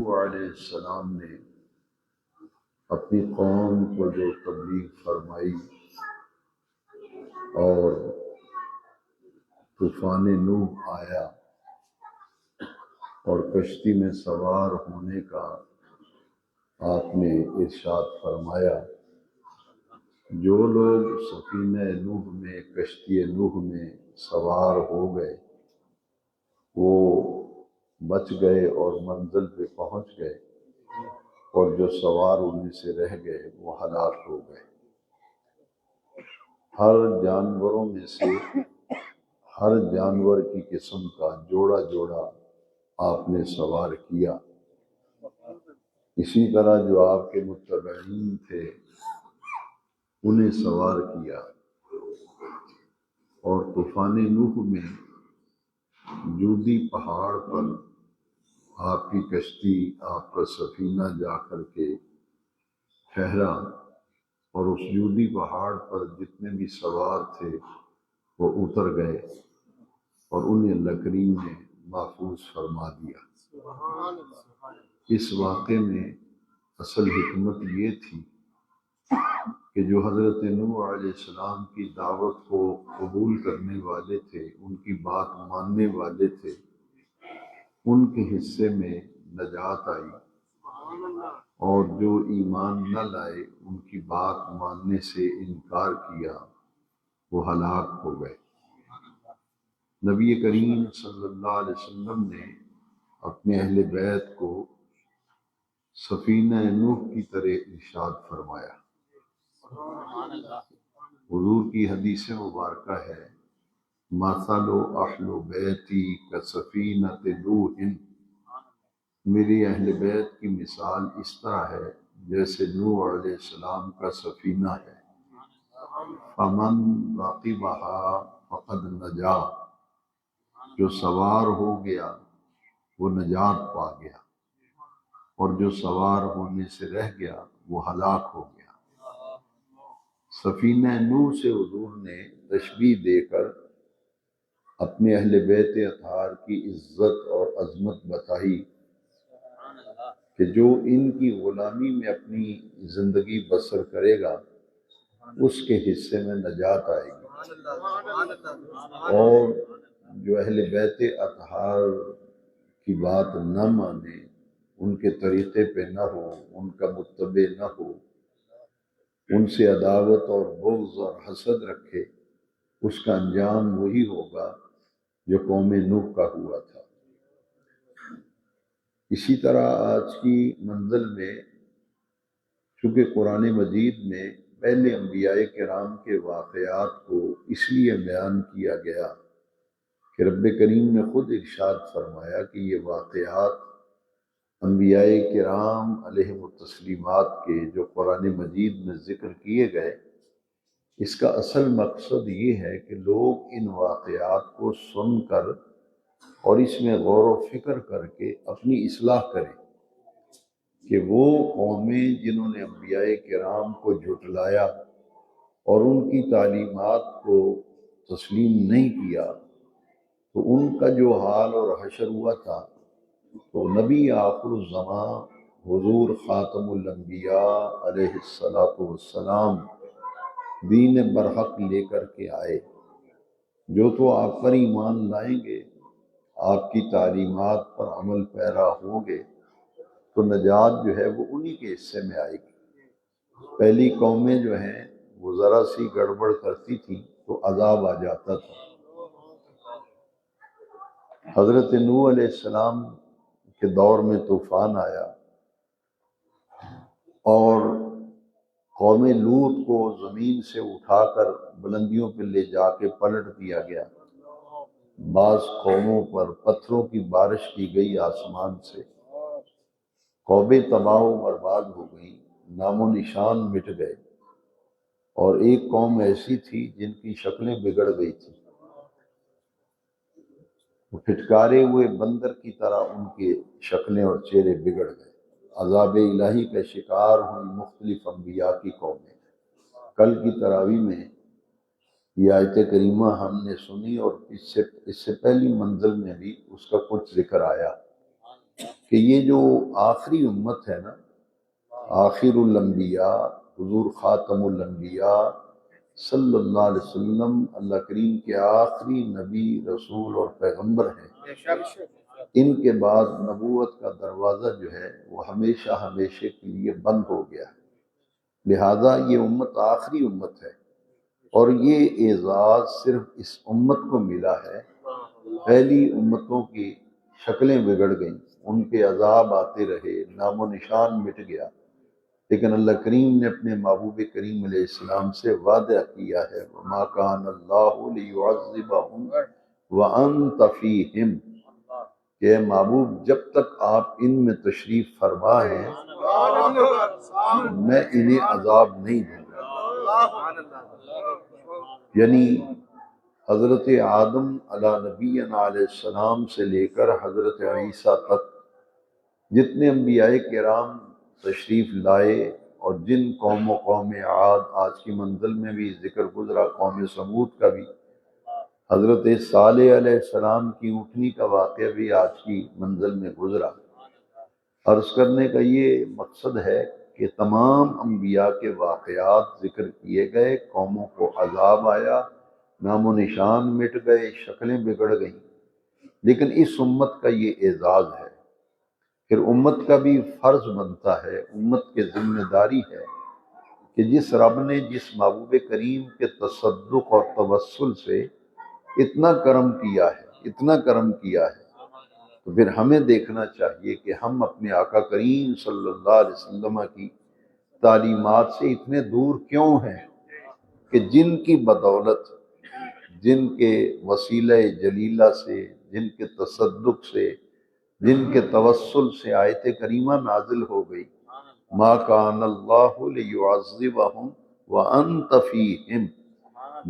علیہ السلام نے اپنی قوم کو جو تبلیغ فرمائی اور طوفان نوح آیا اور کشتی میں سوار ہونے کا آپ نے ارشاد فرمایا، جو لوگ سفینہ نوح میں کشتی نوح میں سوار ہو گئے وہ بچ گئے اور منزل پہ پہنچ گئے، اور جو سوار ان سے رہ گئے وہ ہلاک ہو گئے۔ ہر جانوروں میں سے ہر جانور کی قسم کا جوڑا جوڑا آپ نے سوار کیا، اسی طرح جو آپ کے متبعین تھے انہیں سوار کیا، اور طوفان نوح میں جودی پہاڑ پر آپ کی کشتی، آپ کا سفینہ جا کر کے ٹھہرا، اور اس جودی پہاڑ پر جتنے بھی سوار تھے وہ اتر گئے اور انہیں اللہ کریم نے محفوظ فرما دیا۔ اس واقعے میں اصل حکمت یہ تھی کہ جو حضرت نوح علیہ السلام کی دعوت کو قبول کرنے والے تھے، ان کی بات ماننے والے تھے، ان کے حصے میں نجات آئی، اور جو ایمان نہ لائے، ان کی بات ماننے سے انکار کیا، وہ ہلاک ہو گئے۔ نبی کریم صلی اللہ علیہ وسلم نے اپنے اہل بیت کو سفینہ نوح کی طرح ارشاد فرمایا۔ حضور کی حدیث مبارکہ ہے، مثل اہل بیتی کسفینۃ نوح، میری اہل بیت کی مثال اس طرح ہے جیسے نوح علیہ السلام کا سفینہ ہے، فمن رکبھا فقد نجا، جو سوار ہو گیا وہ نجات پا گیا، اور جو سوار ہونے سے رہ گیا وہ ہلاک ہو گیا۔ سفینہ نوح سے حضور نے تشبیہ دے کر اپنے اہل بیت اطہار کی عزت اور عظمت بتائی کہ جو ان کی غلامی میں اپنی زندگی بسر کرے گا اس کے حصے میں نجات آئے گی، اور جو اہل بیت اطہار کی بات نہ مانے، ان کے طریقے پہ نہ ہو، ان کا متبع نہ ہو، ان سے عداوت اور بغض اور حسد رکھے، اس کا انجام وہی ہوگا جو قوم نوح کا ہوا تھا۔ اسی طرح آج کی منزل میں چونکہ قرآن مجید میں پہلے انبیاء کرام کے واقعات کو اس لیے بیان کیا گیا کہ رب کریم نے خود ارشاد فرمایا کہ یہ واقعات انبیاء کرام علیہم التسلیمات کے جو قرآن مجید میں ذکر کیے گئے، اس کا اصل مقصد یہ ہے کہ لوگ ان واقعات کو سن کر اور اس میں غور و فکر کر کے اپنی اصلاح کریں، کہ وہ قومیں جنہوں نے انبیاء کرام کو جھٹلایا اور ان کی تعلیمات کو تسلیم نہیں کیا، تو ان کا جو حال اور حشر ہوا تھا، تو نبی آخر الزمان حضور خاتم الانبیاء علیہ السلام دین برحق لے کر کے آئے، جو تو آپ پر ایمان لائیں گے، آپ کی تعلیمات پر عمل پیرا ہوں گے، تو نجات جو ہے وہ انہی کے حصے میں آئے گی۔ پہلی قومیں جو ہیں وہ ذرا سی گڑبڑ کرتی تھیں تو عذاب آ جاتا تھا۔ حضرت نوح علیہ السلام کے دور میں طوفان آیا اور قوم لوط کو زمین سے اٹھا کر بلندیوں پہ لے جا کے پلٹ دیا گیا، بعض قوموں پر پتھروں کی بارش کی گئی آسمان سے، قومیں تباہ و برباد ہو گئیں، نام و نشان مٹ گئے، اور ایک قوم ایسی تھی جن کی شکلیں بگڑ گئی تھی، پھٹکارے ہوئے بندر کی طرح ان کے شکلیں اور چہرے بگڑ گئے۔ عذاب الہی کا شکار ہوئی مختلف انبیاء کی قومیں۔ کل کی تراویح میں یہ آیت کریمہ ہم نے سنی، اور اس سے پہلی منزل میں بھی اس کا کچھ ذکر آیا کہ یہ جو آخری امت ہے نا، آخر الانبیاء، حضور خاتم الانبیاء صلی اللہ علیہ وسلم اللہ کریم کے آخری نبی، رسول اور پیغمبر ہیں، ان کے بعد نبوت کا دروازہ جو ہے وہ ہمیشہ ہمیشہ کے لیے بند ہو گیا ہے۔ لہذا یہ امت آخری امت ہے، اور یہ اعزاز صرف اس امت کو ملا ہے۔ پہلی امتوں کی شکلیں بگڑ گئیں، ان کے عذاب آتے رہے، نام و نشان مٹ گیا، لیکن اللہ کریم نے اپنے محبوب کریم علیہ السلام سے وعدہ کیا ہے، وَمَا كَانَ اللَّهُ لِيُعَذِّبَهُمْ وَأَنْتَ فِيهِمْ، کہ اے محبوب جب تک آپ ان میں تشریف فرما ہیں میں انہیں عذاب نہیں دوں گا۔ یعنی حضرت آدم علیہ نبینا علیہ السلام سے لے کر حضرت عیسیٰ تک جتنے انبیاء کرام تشریف لائے، اور جن قوم عاد، آج کی منزل میں بھی ذکر گزرا قوم سمود کا بھی، حضرت صالح علیہ السلام کی اونٹنی کا واقعہ بھی آج کی منزل میں گزرا۔ عرض کرنے کا یہ مقصد ہے کہ تمام انبیاء کے واقعات ذکر کیے گئے، قوموں کو عذاب آیا، نام و نشان مٹ گئے، شکلیں بگڑ گئیں، لیکن اس امت کا یہ اعزاز ہے۔ پھر امت کا بھی فرض بنتا ہے، امت کے ذمہ داری ہے کہ جس رب نے جس محبوب کریم کے تصدق اور توسل سے اتنا کرم کیا ہے، اتنا کرم کیا ہے، تو پھر ہمیں دیکھنا چاہیے کہ ہم اپنے آقا کریم صلی اللہ علیہ وسلم کی تعلیمات سے اتنے دور کیوں ہیں کہ جن کی بدولت، جن کے وسیلہ جلیلہ سے، جن کے تصدق سے، جن کے توسل سے آیت کریمہ نازل ہو گئی، ما کان اللہ لیعذبہم وانت فیہم،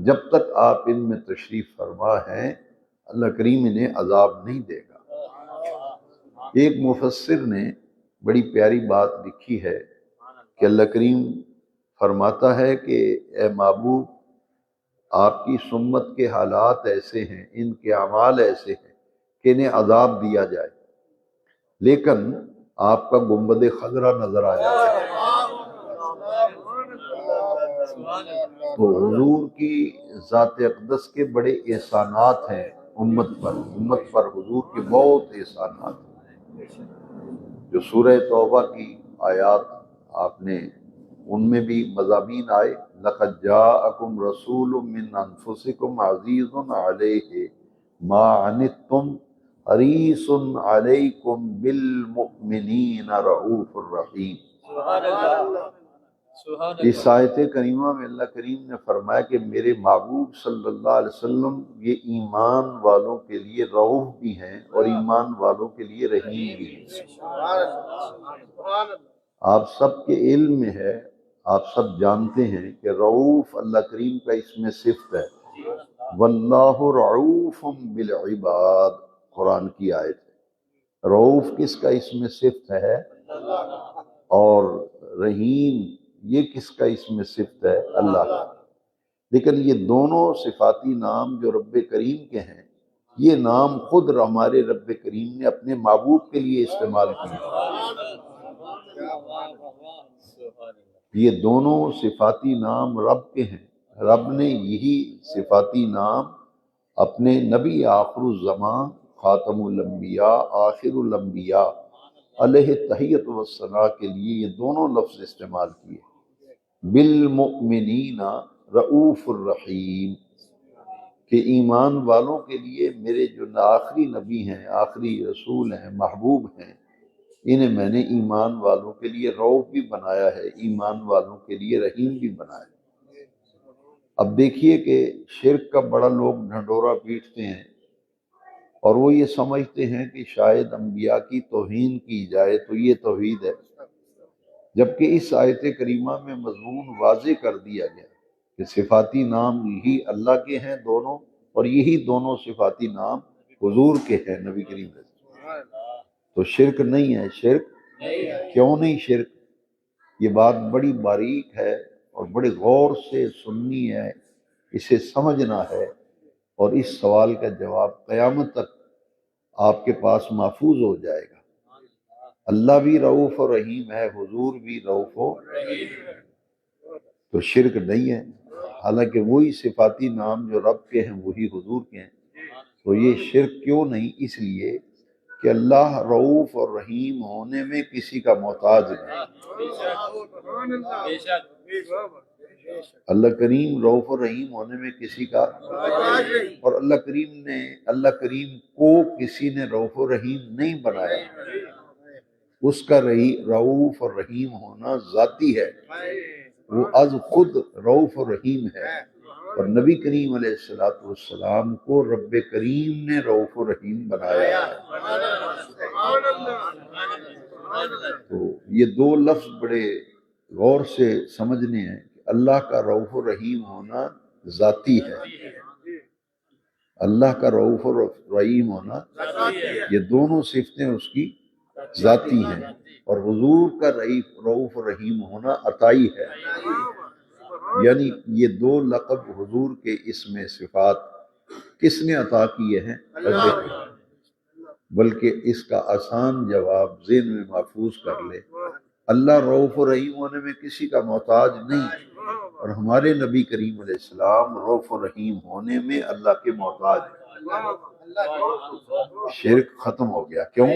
جب تک آپ ان میں تشریف فرما ہیں اللہ کریم انہیں عذاب نہیں دے گا۔ ایک مفسر نے بڑی پیاری بات لکھی ہے کہ اللہ کریم فرماتا ہے کہ اے محبوب آپ کی سمت کے حالات ایسے ہیں، ان کے اعمال ایسے ہیں کہ انہیں عذاب دیا جائے، لیکن آپ کا گنبد خضرا نظر آیا ہے۔ تو حضور کی ذات اقدس کے بڑے احسانات ہیں امت پر حضور کے بہت احسانات ہیں، جو سورہ توبہ کی آیات آپ نے ان میں بھی مضامین آئے، لَقَدْ جَاءَكُمْ رَسُولٌ مِّنْ أَنفُسِكُمْ عَزِيزٌ عَلَيْهِ مَا عَنِتُّمْ حَرِيصٌ عَلَيْكُمْ بِالْمُؤْمِنِينَ رَءُوفٌ رَحِيمٌ۔ اس آیت کریمہ میں اللہ کریم نے فرمایا کہ میرے محبوب صلی اللہ علیہ وسلم یہ ایمان والوں کے لیے رؤوف بھی ہیں اور ایمان والوں کے لیے رحیم بھی ہیں۔ آپ سب کے علم میں ہے، آپ سب جانتے ہیں کہ رؤوف اللہ کریم کا اسم صفت ہے، واللہ رؤوف بالعباد، قرآن کی آیت ہے۔ رؤوف کس کا اسم صفت ہے؟ اور رحیم یہ کس کا اسم صفت ہے؟ اللہ کا۔ لیکن یہ دونوں صفاتی نام جو رب کریم کے ہیں، یہ نام خود ہمارے رب کریم نے اپنے محبوب کے لیے استعمال کیے۔ یہ دونوں صفاتی نام رب کے ہیں، رب نے یہی صفاتی نام اپنے نبی آخر الزمان خاتم الانبیاء آخر الانبیاء علیہ تحیت والثناء کے لیے یہ دونوں لفظ استعمال کیے، بالمؤمنین رؤوف الرحیم، کہ ایمان والوں کے لیے میرے جو آخری نبی ہیں، آخری رسول ہیں، محبوب ہیں، انہیں میں نے ایمان والوں کے لیے رؤوف بھی بنایا ہے، ایمان والوں کے لیے رحیم بھی بنایا ہے۔ اب دیکھیے کہ شرک کا بڑا لوگ ڈھنڈورا پیٹتے ہیں، اور وہ یہ سمجھتے ہیں کہ شاید انبیاء کی توہین کی جائے تو یہ توحید ہے، جبکہ اس آیت کریمہ میں مضمون واضح کر دیا گیا کہ صفاتی نام یہی اللہ کے ہیں دونوں، اور یہی دونوں صفاتی نام حضور کے ہیں، نبی کریم صلی اللہ علیہ وسلم۔ تو شرک نہیں ہے، شرک کیوں نہیں شرک؟ یہ بات بڑی باریک ہے اور بڑے غور سے سننی ہے، اسے سمجھنا ہے، اور اس سوال کا جواب قیامت تک آپ کے پاس محفوظ ہو جائے گا۔ اللہ بھی رعوف و رحیم ہے، حضور بھی رعوف و تو شرک نہیں ہے، حالانکہ وہی صفاتی نام جو رب کے ہیں وہی حضور کے ہیں، تو یہ شرک کیوں نہیں؟ اس لیے کہ اللہ رعوف اور رحیم ہونے میں کسی کا محتاج نہیں۔ اللہ کریم رعوف اور رحیم ہونے میں کسی کا، اور اللہ کریم کو کسی نے رعوف اور رحیم نہیں بنایا، اس کا رعوف اور رحیم ہونا ذاتی ہے، وہ از خود رعوف اور رحیم ہے، اور نبی کریم علیہ السلام کو رب کریم نے رعوف و رحیم بنایا ہے۔ تو یہ دو لفظ بڑے غور سے سمجھنے ہیں کہ اللہ کا رعوف و رحیم ہونا ذاتی ہے، اللہ کا رعوف و رحیم ہونا، یہ دونوں صفتیں اس کی ذاتی ہیں، اور حضور کا رعوف و رحیم ہونا عطائی ہے، یعنی یہ دو لقب حضور کے اسم صفات کس نے عطا کیے ہیں؟ بلکہ اس کا آسان جواب ذہن میں محفوظ کر لے، اللہ رعوف و رحیم ہونے میں کسی کا محتاج نہیں، اور ہمارے نبی کریم علیہ السلام رعوف و رحیم ہونے میں اللہ کے محتاج ہیں۔ شرک ختم ہو گیا، کیوں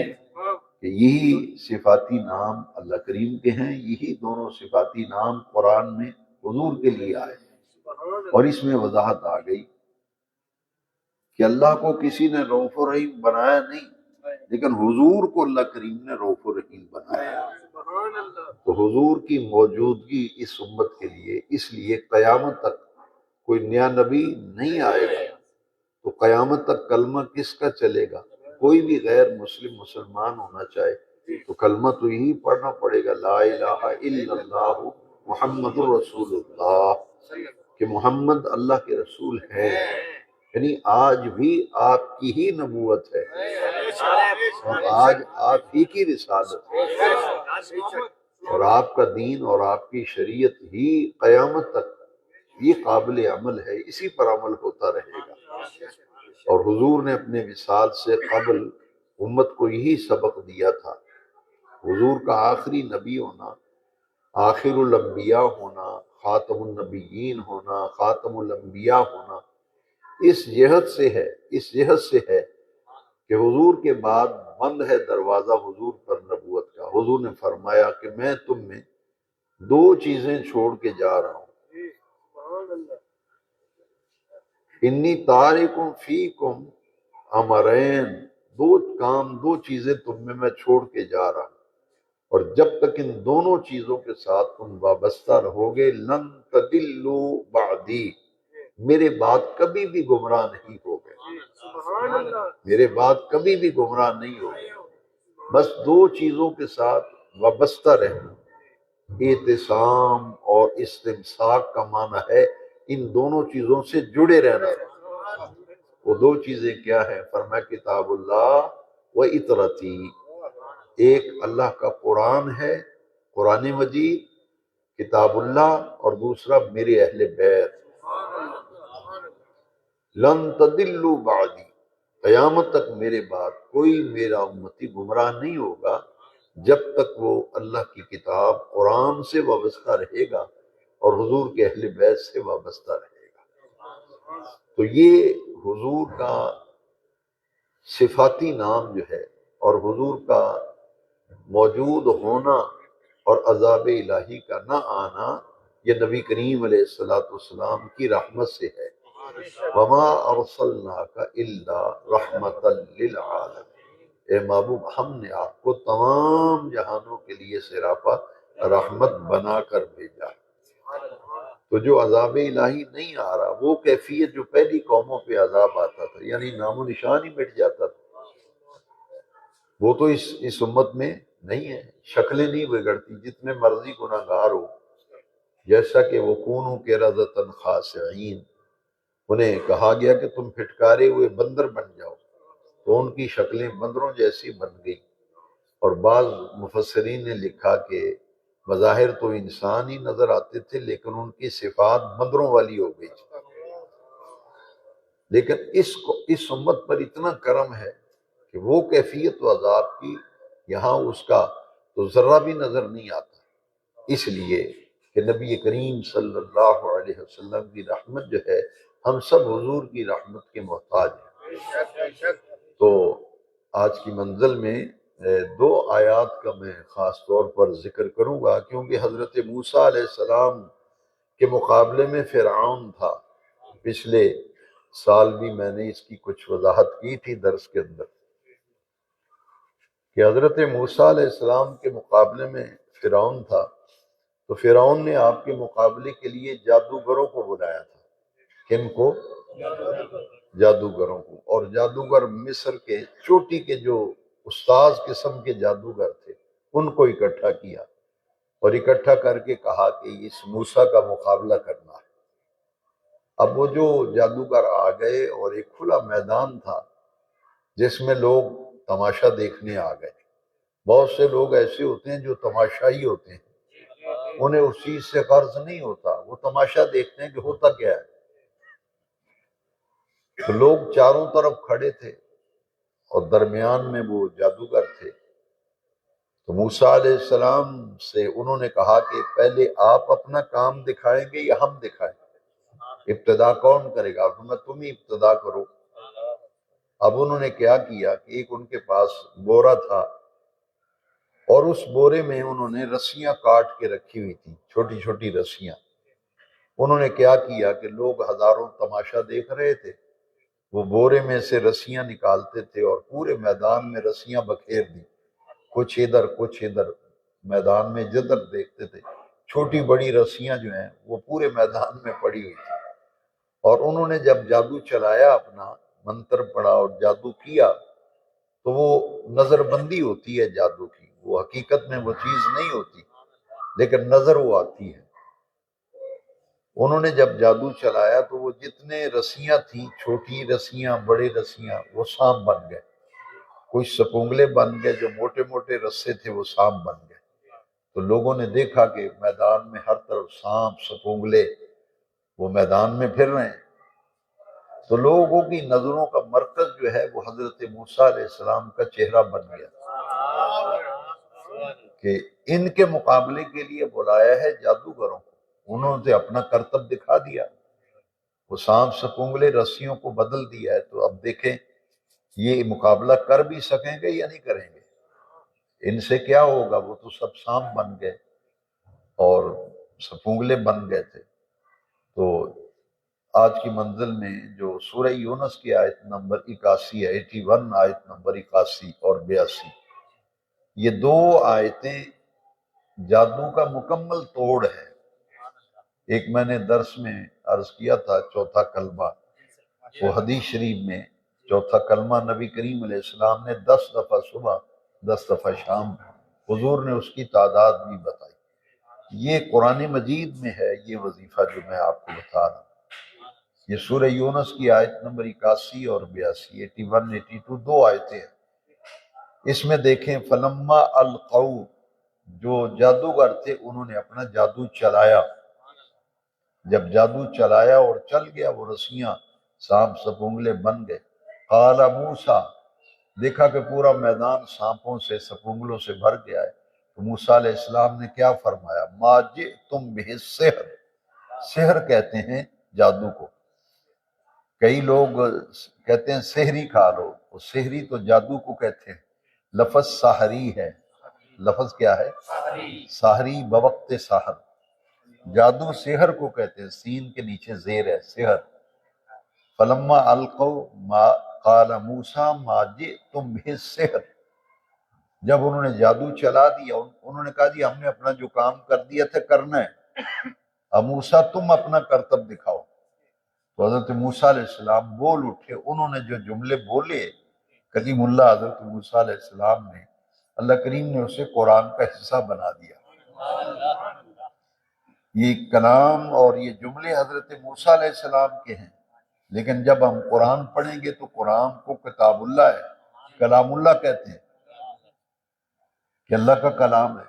کہ یہی صفاتی نام اللہ کریم کے ہیں، یہی دونوں صفاتی نام قرآن میں حضور کے لیے آئے، اور اس میں وضاحت آ گئی کہ اللہ کو کسی نے رعوف و رحیم بنایا نہیں، لیکن حضور کو اللہ کریم نے رعوف و رحیم بنایا۔ تو حضور کی موجودگی اس امت کے لیے، اس لیے قیامت تک کوئی نیا نبی نہیں آئے گا، تو قیامت تک کلمہ کس کا چلے گا؟ کوئی بھی غیر مسلمان ہونا چاہے تو کلمہ تو یہی پڑھنا پڑے گا، لا الہ الا اللہ محمد الرسول اللہ، کہ محمد اللہ کے رسول ہے، یعنی آج بھی آپ کی ہی نبوت ہے، اور آج آپ ہی کی رسالت ہے، اور آپ کا دین اور آپ کی شریعت ہی قیامت تک یہ قابل عمل ہے، اسی پر عمل ہوتا رہے گا۔ اور حضور نے اپنے وصال سے قبل امت کو یہی سبق دیا تھا، حضور کا آخری نبی ہونا، آخر الانبیاء ہونا، خاتم النبیین ہونا، خاتم الانبیاء ہونا، اس جہت سے ہے کہ حضور کے بعد بند ہے دروازہ حضور پر نبوت کا۔ حضور نے فرمایا کہ میں تم میں دو چیزیں چھوڑ کے جا رہا ہوں، انی تارکم فیکم امرین، دو چیزیں تم میں چھوڑ کے جا رہا ہوں، اور جب تک ان دونوں چیزوں کے ساتھ تم وابستہ رہو گے، لن تضلوا بعدی، میرے بعد کبھی بھی گمراہ نہیں ہوگے، میرے بعد کبھی بھی گمراہ نہیں ہوگے۔ بس دو چیزوں کے ساتھ وابستہ رہنا، اعتصام اور استمساک کا معنی ہے ان دونوں چیزوں سے جڑے رہنا۔ وہ دو چیزیں کیا ہیں؟ فرمایا کتاب اللہ و اطرتی، ایک اللہ کا قرآن ہے، قرآن مجید، کتاب اللہ، اور دوسرا میرے اہل بیت۔ لن تضلوا بعدی، قیامت تک میرے بعد کوئی میرا امتی گمراہ نہیں ہوگا جب تک وہ اللہ کی کتاب قرآن سے وابستہ رہے گا اور حضور کے اہل بیت سے وابستہ رہے گا۔ تو یہ حضور کا صفاتی نام جو ہے، اور حضور کا موجود ہونا اور عذاب الہی کا نہ آنا، یہ نبی کریم علیہ السلام کی رحمت سے ہے۔ وَمَا أَرْسَلْنَاكَ إِلَّا رَحْمَةً لِلْعَالَمِينَ، اے محبوب ہم نے آپ کو تمام جہانوں کے لیے سراپا رحمت بنا کر بھیجا۔ تو جو عذاب الہی نہیں آ رہا، وہ کیفیت جو پہلی قوموں پہ عذاب آتا تھا، یعنی نام و نشان ہی مٹ جاتا تھا، وہ تو اس امت میں نہیں ہے۔ شکلیں نہیں بگڑتی، جتنے مرضی گناہگار ہو، جیسا کہ وہ کونوا قردۃ خاسئین، انہیں کہا گیا کہ تم پھٹکارے ہوئے بندر بن جاؤ، تو ان کی شکلیں بندروں جیسی بن گئی، اور بعض مفسرین نے لکھا کہ بظاہر تو انسان ہی نظر آتے تھے، لیکن ان کی صفات بندروں والی ہو گئی۔ لیکن اس امت پر اتنا کرم ہے کہ وہ کیفیت و عذاب کی یہاں اس کا تو ذرہ بھی نظر نہیں آتا، اس لیے کہ نبی کریم صلی اللہ علیہ وسلم کی رحمت جو ہے ہم سب حضور کی رحمت کے محتاج ہیں۔ تو آج کی منزل میں دو آیات کا میں خاص طور پر ذکر کروں گا، کیونکہ حضرت موسیٰ علیہ السلام کے مقابلے میں فرعون تھا۔ پچھلے سال بھی میں نے اس کی کچھ وضاحت کی تھی درس کے اندر کہ حضرت موسیٰ علیہ السلام کے مقابلے میں فرعون تھا، تو فرعون نے آپ کے مقابلے کے لیے جادوگروں کو بلایا تھا۔ کن کو؟ جادوگروں کو۔ اور جادوگر مصر کے چوٹی کے جو استاذ قسم کے جادوگر تھے ان کو اکٹھا کیا اور اکٹھا کر کے کہا کہ اس موسیٰ کا مقابلہ کرنا ہے۔ اب وہ جو جادوگر آ گئے اور ایک کھلا میدان تھا جس میں لوگ تماشا دیکھنے آ گئے۔ بہت سے لوگ ایسے ہوتے ہیں جو تماشائی ہوتے ہیں، انہیں اس چیز سے غرض نہیں ہوتا، وہ تماشا دیکھتے ہیں کہ ہوتا کیا ہے۔ تو لوگ چاروں طرف کھڑے تھے اور درمیان میں وہ جادوگر تھے۔ تو موسیٰ علیہ السلام سے انہوں نے کہا کہ پہلے آپ اپنا کام دکھائیں گے یا ہم دکھائیں؟ ابتدا کون کرے گا؟ تم ہی ابتدا کرو۔ اب انہوں نے کیا کیا کہ ایک ان کے پاس بورا تھا اور اس بورے میں انہوں نے رسیاں کاٹ کے رکھی ہوئی تھی، چھوٹی چھوٹی رسیاں۔ انہوں نے کیا کیا کہ لوگ ہزاروں تماشا دیکھ رہے تھے، وہ بورے میں سے رسیاں نکالتے تھے اور پورے میدان میں رسیاں بکھیر دی، کچھ ادھر کچھ ادھر، میدان میں جدھر دیکھتے تھے چھوٹی بڑی رسیاں جو ہیں وہ پورے میدان میں پڑی ہوئی تھی۔ اور انہوں نے جب جادو چلایا، اپنا منتر پڑھا اور جادو کیا، تو وہ نظر بندی ہوتی ہے جادو کی، وہ حقیقت میں وہ چیز نہیں ہوتی لیکن نظر وہ آتی ہے۔ انہوں نے جب جادو چلایا تو وہ جتنے رسیاں تھیں، چھوٹی رسیاں بڑے رسیاں، وہ سانپ بن گئے، کچھ سپونگلے بن گئے، جو موٹے موٹے رسے تھے وہ سانپ بن گئے۔ تو لوگوں نے دیکھا کہ میدان میں ہر طرف سانپ سپونگلے وہ میدان میں پھر رہے ہیں۔ تو لوگوں کی نظروں کا مرکز جو ہے وہ حضرت موسیٰ علیہ السلام کا چہرہ بن گیا کہ ان کے مقابلے کے لیے بلایا ہے جادوگروں کو، انہوں نے اپنا کرتب دکھا دیا، وہ سانپ سپونگلے رسیوں کو بدل دیا ہے۔ تو اب دیکھیں یہ مقابلہ کر بھی سکیں گے یا نہیں کریں گے؟ ان سے کیا ہوگا؟ وہ تو سب سانپ بن گئے اور سپونگلے بن گئے تھے۔ تو آج کی منزل میں جو سورہ یونس کی آیت نمبر 81 ہے، 81 آیت نمبر 81 اور 82، یہ دو آیتیں جادو کا مکمل توڑ ہے۔ ایک میں نے درس میں عرض کیا تھا، چوتھا کلمہ، وہ حدیث شریف میں چوتھا کلمہ نبی کریم علیہ السلام نے 10 دفعہ صبح 10 دفعہ شام، حضور نے اس کی تعداد بھی بتائی۔ یہ قرآن مجید میں ہے یہ وظیفہ جو میں آپ کو بتا رہا ہوں۔ یہ سورہ یونس کی آیت نمبر 81 اور 82، 81 82 دو آیتیں ہیں۔ اس میں دیکھیں فلما القوا، جو جادوگر تھے انہوں نے اپنا جادو چلایا، جب جادو چلایا اور چل گیا وہ رسیاں سانپ سپونگلے بن گئے، قال موسیٰ، دیکھا کہ پورا میدان سانپوں سے سپونگلوں سے بھر گیا ہے، تو موسیٰ علیہ السلام نے کیا فرمایا؟ ما جئتم بہ السحر، سحر کہتے ہیں جادو کو۔ کئی لوگ کہتے ہیں سحری کھا لو، وہ سحری تو جادو کو کہتے ہیں، لفظ ساحری ہے، لفظ کیا ہے؟ ساحری، بوقت سحر۔ جادو سحر کو کہتے ہیں، سین کے نیچے زیر ہے، سحر۔ فلما القوا ما قال موسیٰ ما جئتم بہ السحر، جب انہوں نے جادو چلا دیا انہوں نے کہا جی ہم نے اپنا جو کام کر دیا تھا کرنا ہے، اب موسیٰ تم اپنا کرتب دکھاؤ۔ تو حضرت موسیٰ علیہ السلام بول اٹھے، انہوں نے جو جملے بولے، کلیم اللہ حضرت موسیٰ علیہ السلام نے، اللہ کریم نے اسے قرآن کا حصہ بنا دیا۔ یہ کلام اور یہ جملے حضرت موسیٰ علیہ السلام کے ہیں، لیکن جب ہم قرآن پڑھیں گے تو قرآن کو کتاب اللہ ہے، کلام اللہ کہتے ہیں کہ اللہ کا کلام ہے۔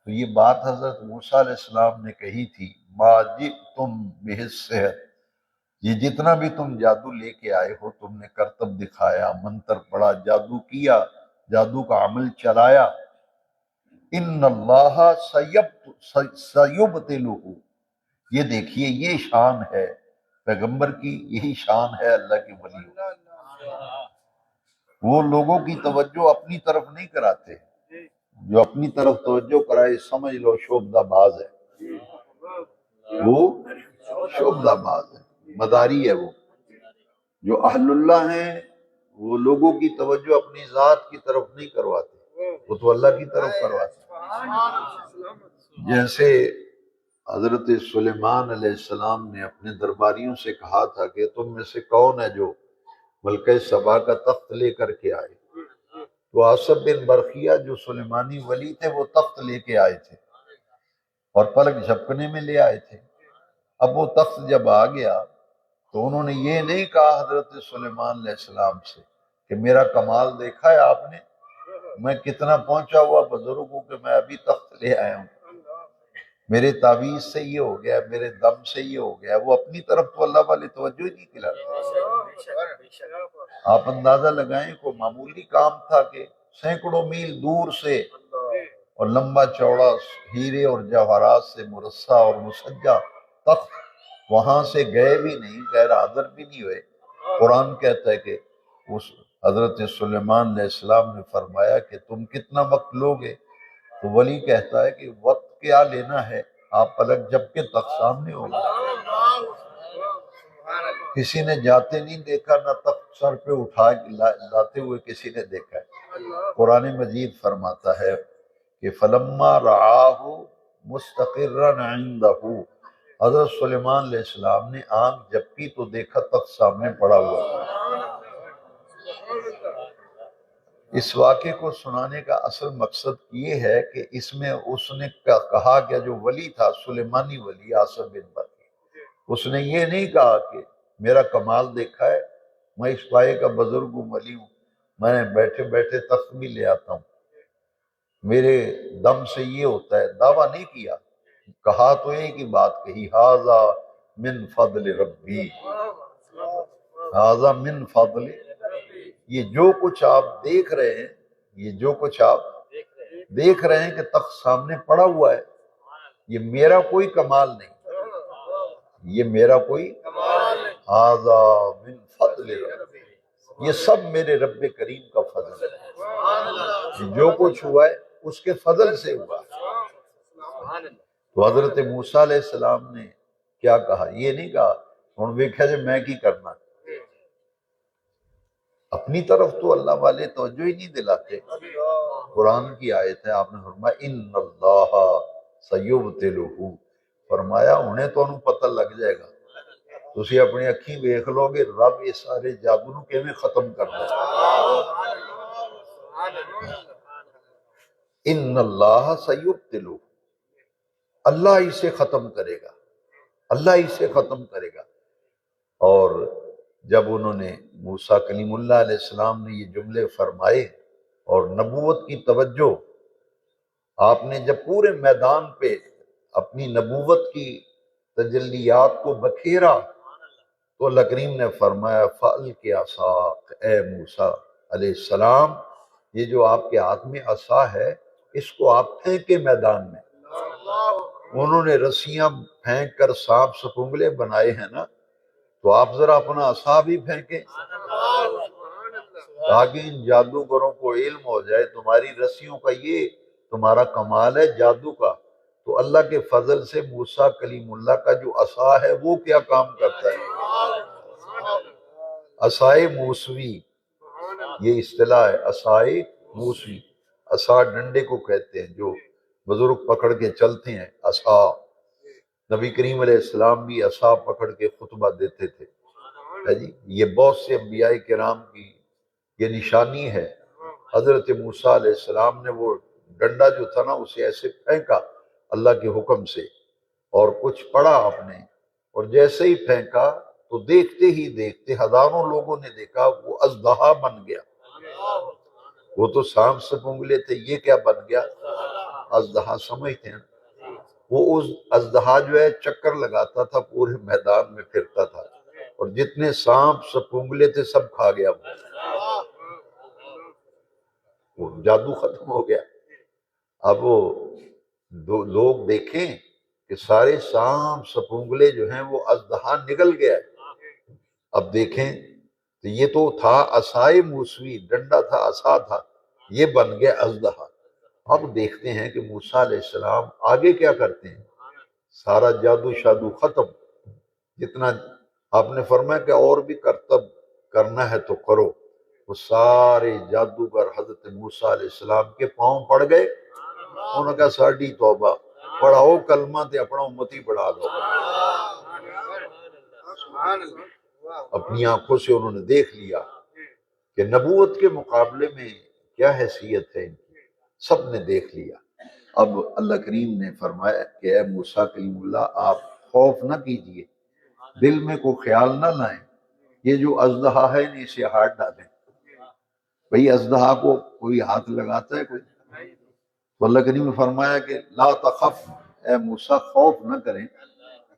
تو یہ بات حضرت موسیٰ علیہ السلام نے کہی تھی، ما جئتم بہ السحر، یہ جتنا بھی تم جادو لے کے آئے ہو، تم نے کرتب دکھایا، منتر پڑھا، جادو کیا، جادو کا عمل چلایا، ان اللہ سیبطلہ، یہ دیکھیے یہ شان ہے پیغمبر کی، یہی شان ہے اللہ کے ولی۔ وہ لوگوں کی توجہ اپنی طرف نہیں کراتے، جو اپنی طرف توجہ کرائے سمجھ لو شعبدہ باز ہے، وہ شعبدہ باز ہے، مداری ہے وہ۔ جو اہل اللہ ہیں وہ لوگوں کی توجہ اپنی ذات کی طرف نہیں کرواتے، وہ تو اللہ کی طرف کرواتے۔ جیسے حضرت سلیمان علیہ السلام نے اپنے درباریوں سے کہا تھا کہ تم میں سے کون ہے جو ملکہ سبا کا تخت لے کر کے آئے، تو آصف بن برقیہ جو سلیمانی ولی تھے وہ تخت لے کے آئے تھے اور پلک جھپکنے میں لے آئے تھے۔ اب وہ تخت جب آ گیا تو انہوں نے یہ نہیں کہا حضرت سلیمان علیہ السلام سے کہ میرا کمال دیکھا ہے آپ نے، میں کتنا پہنچا ہوا بزرگ ہوں کہ میں ابھی تخت لے آیا ہوں، میرے تعویذ سے یہ ہو گیا، میرے دم سے یہ ہو گیا۔ وہ اپنی طرف تو اللہ والے توجہ ہی نہیں دلاتے۔ آپ اندازہ لگائیں کوئی معمولی کام تھا کہ سینکڑوں میل دور سے اور لمبا چوڑا ہیرے اور جواہرات سے مرصع اور مسجع تخت، وہاں سے گئے بھی نہیں، غیر حاضر بھی نہیں ہوئے۔ قرآن کہتا ہے کہ اس حضرت سلیمان علیہ السلام نے فرمایا کہ تم کتنا وقت لوگے؟ تو ولی کہتا ہے کہ وقت کیا لینا ہے، آپ پلک جب کے تخت سامنے ہوگا۔ کسی نے جاتے نہیں دیکھا، نہ تخت سر پہ اٹھا لاتے ہوئے کسی نے دیکھا ہے۔ قرآن مجید فرماتا ہے کہ فلما رآہ مستقرا عندہ، حضرت سلیمان علیہ السلام نے آنکھ جھپکی تو دیکھا تخت سامنے پڑا ہوا تھا۔ اس واقعے کو سنانے کا اصل مقصد یہ ہے کہ اس میں اس نے کہا کہ جو ولی تھا سلیمانی ولی آصف بن برقی، اس نے یہ نہیں کہا کہ میرا کمال دیکھا ہے، میں اس پائے کا بزرگ ہوں، ولی ہوں، میں بیٹھے بیٹھے تخت بھی لے آتا ہوں، میرے دم سے یہ ہوتا ہے، دعویٰ نہیں کیا۔ کہا تو ایک ہی بات کہی، ھذا من فضل ربی، ھذا من فضل، یہ جو کچھ آپ دیکھ رہے ہیں، یہ جو کچھ آپ دیکھ رہے ہیں کہ تخت سامنے پڑا ہوا ہے، یہ میرا کوئی کمال نہیں، یہ میرا کوئی ھذا من فضل ربی، یہ سب میرے رب کریم کا فضل ہے، جو کچھ ہوا ہے اس کے فضل سے ہوا۔ تو حضرت موسیٰ علیہ السلام نے کیا کہا؟ یہ نہیں کہا ہن ویکھیا جے میں کی کرنا، اپنی طرف تو اللہ والے توجہ ہی نہیں دلاتے۔ قرآن کی آیت ہے، آپ نے فرمایا ان اللہ سیبطلہ، فرمایا انہیں تو انہوں پتہ لگ جائے گا، تسی اپنی اکھیں ویکھ لو گے رب یہ سارے جادو نو کیویں ختم کر دے۔ ان اللہ سیبطلہ، اللہ اسے ختم کرے گا، اللہ اسے ختم کرے گا۔ اور جب انہوں نے موسیٰ کلیم اللہ علیہ السلام نے یہ جملے فرمائے اور نبوت کی توجہ آپ نے جب پورے میدان پہ اپنی نبوت کی تجلیات کو بکھیرا تو اللہ کریم نے فرمایا فَأَلْقِ عَصَاكَ، اے موسیٰ علیہ السلام یہ جو آپ کے ہاتھ میں عصا ہے اس کو آپ پھینکے میدان میں۔ انہوں نے رسیاں پھینک کر سانپ سپنگلے بنائے ہیں نا، تو آپ ذرا اپنا عصا بھی پھینکیں تاکہ ان جادوگروں کو علم ہو جائے تمہاری رسیوں کا یہ تمہارا کمال ہے جادو کا، تو اللہ کے فضل سے موسیٰ کلیم اللہ کا جو عصا ہے وہ کیا کام کرتا ہے۔ عصائے موسوی، یہ اصطلاح ہے، عصائے موسوی، عصا ڈنڈے کو کہتے ہیں جو بزرگ پکڑ کے چلتے ہیں، عصا۔ نبی کریم علیہ السلام بھی عصا پکڑ کے خطبہ دیتے تھے، ہے جی۔ یہ بہت سے انبیاء کرام کی یہ نشانی ہے۔ حضرت موسیٰ علیہ السلام نے وہ ڈنڈا جو تھا نا اسے ایسے پھینکا اللہ کے حکم سے اور کچھ پڑھا آپ نے، اور جیسے ہی پھینکا تو دیکھتے ہی دیکھتے ہزاروں لوگوں نے دیکھا وہ اژدہا بن گیا۔ وہ تو سانپ سپنگلے تھے، یہ کیا بن گیا؟ اژدہا سمجھتے ہیں؟ وہ اس اژدہا جو ہے چکر لگاتا تھا، پورے میدان میں پھرتا تھا اور جتنے سانپ سپنگلے تھے سب کھا گیا وہ جادو ختم ہو گیا۔ اب وہ لوگ دیکھیں کہ سارے سانپ سپونگلے جو ہیں وہ اژدہا نکل گیا ہے۔ اب دیکھیں تو یہ تو تھا عصائے موسوی، ڈنڈا تھا، عصا تھا، یہ بن گیا اژدہا۔ اب دیکھتے ہیں کہ موسیٰ علیہ السلام آگے کیا کرتے ہیں، سارا جادو شادو ختم، جتنا آپ نے فرمایا کہ اور بھی کرتب کرنا ہے تو کرو، وہ سارے جادوگر حضرت موسیٰ علیہ السلام کے پاؤں پڑ گئے۔ انہوں نے کہا ساڈی توبہ، پڑھاؤ کلمہ تے اپنا امتی بڑھا دو۔ اپنی آنکھوں سے انہوں نے دیکھ لیا کہ نبوت کے مقابلے میں کیا حیثیت ہے ان کی، سب نے دیکھ لیا۔ اب اللہ کریم نے فرمایا کہ اے موسیٰ کلیم اللہ، آپ خوف نہ کیجئے، دل میں کوئی خیال نہ لائیں، یہ جو اژدہا ہے انہیں اسے ہاتھ ڈالیں۔ بھئی اژدہا کو کوئی ہاتھ لگاتا ہے کوئی؟ تو اللہ کریم نے فرمایا کہ لا تخف، اے موسیٰ خوف نہ کریں،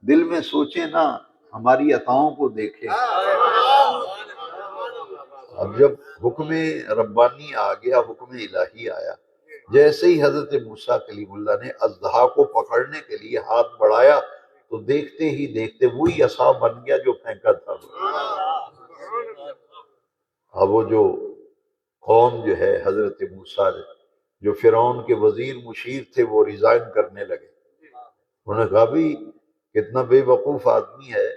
دل میں سوچیں نہ، ہماری عطاؤں کو دیکھیں۔ اب جب حکم ربانی آ گیا، حکم الہی آیا، جیسے ہی حضرت موسیٰ کلیم اللہ نے اژدہا کو پکڑنے کے لیے ہاتھ بڑھایا تو دیکھتے ہی دیکھتے وہی عصا بن گیا جو پھینکا تھا۔ اب وہ جو قوم جو ہے حضرت موسیٰ جو فرعون کے وزیر مشیر تھے وہ ریزائن کرنے لگے۔ انہوں نے کہا بھی کتنا بے وقوف آدمی ہے،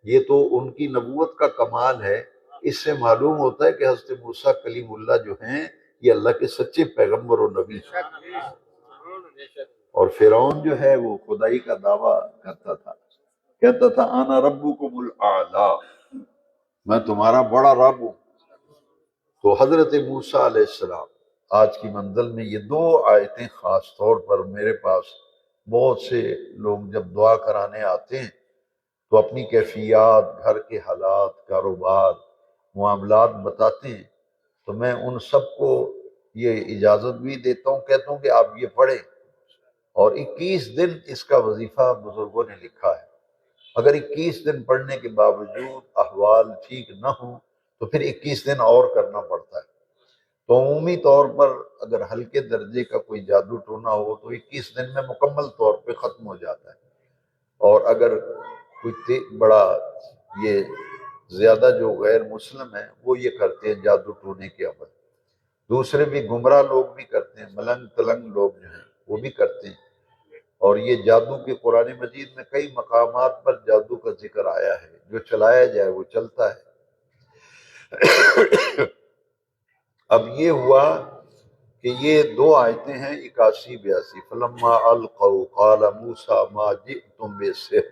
یہ تو ان کی نبوت کا کمال ہے، اس سے معلوم ہوتا ہے کہ حضرت موسیٰ کلیم اللہ جو ہیں یہ اللہ کے سچے پیغمبر و نبی ہیں۔ اور فرعون جو ہے وہ خدائی کا دعویٰ کرتا تھا، کہتا تھا انا ربکم الاعلی، میں تمہارا بڑا رب ہوں۔ تو حضرت موسیٰ علیہ السلام آج کی منزل میں یہ دو آیتیں خاص طور پر میرے پاس بہت سے لوگ جب دعا کرانے آتے ہیں تو اپنی کیفیات، گھر کے حالات، کاروبار، معاملات بتاتے ہیں، تو میں ان سب کو یہ اجازت بھی دیتا ہوں، کہتا ہوں کہ آپ یہ پڑھیں، اور 21 دن اس کا وظیفہ بزرگوں نے لکھا ہے۔ اگر 21 دن پڑھنے کے باوجود احوال ٹھیک نہ ہوں تو پھر 21 دن اور کرنا پڑتا ہے۔ تو عمومی طور پر اگر ہلکے درجے کا کوئی جادو ٹونا ہو تو 21 دن میں مکمل طور پہ ختم ہو جاتا ہے، اور اگر کوئی بڑا یہ زیادہ جو غیر مسلم ہیں وہ یہ کرتے ہیں جادو ٹونے کے عمل، دوسرے بھی گمراہ لوگ بھی کرتے ہیں، ملنگ تلنگ لوگ جو ہیں وہ بھی کرتے ہیں، اور یہ جادو کے قرآن مجید میں کئی مقامات پر جادو کا ذکر آیا ہے، جو چلایا جائے وہ چلتا ہے۔ اب یہ ہوا کہ یہ دو آیتیں ہیں 81-82، فلما القوا قال موسیٰ ما جئتم بالسحر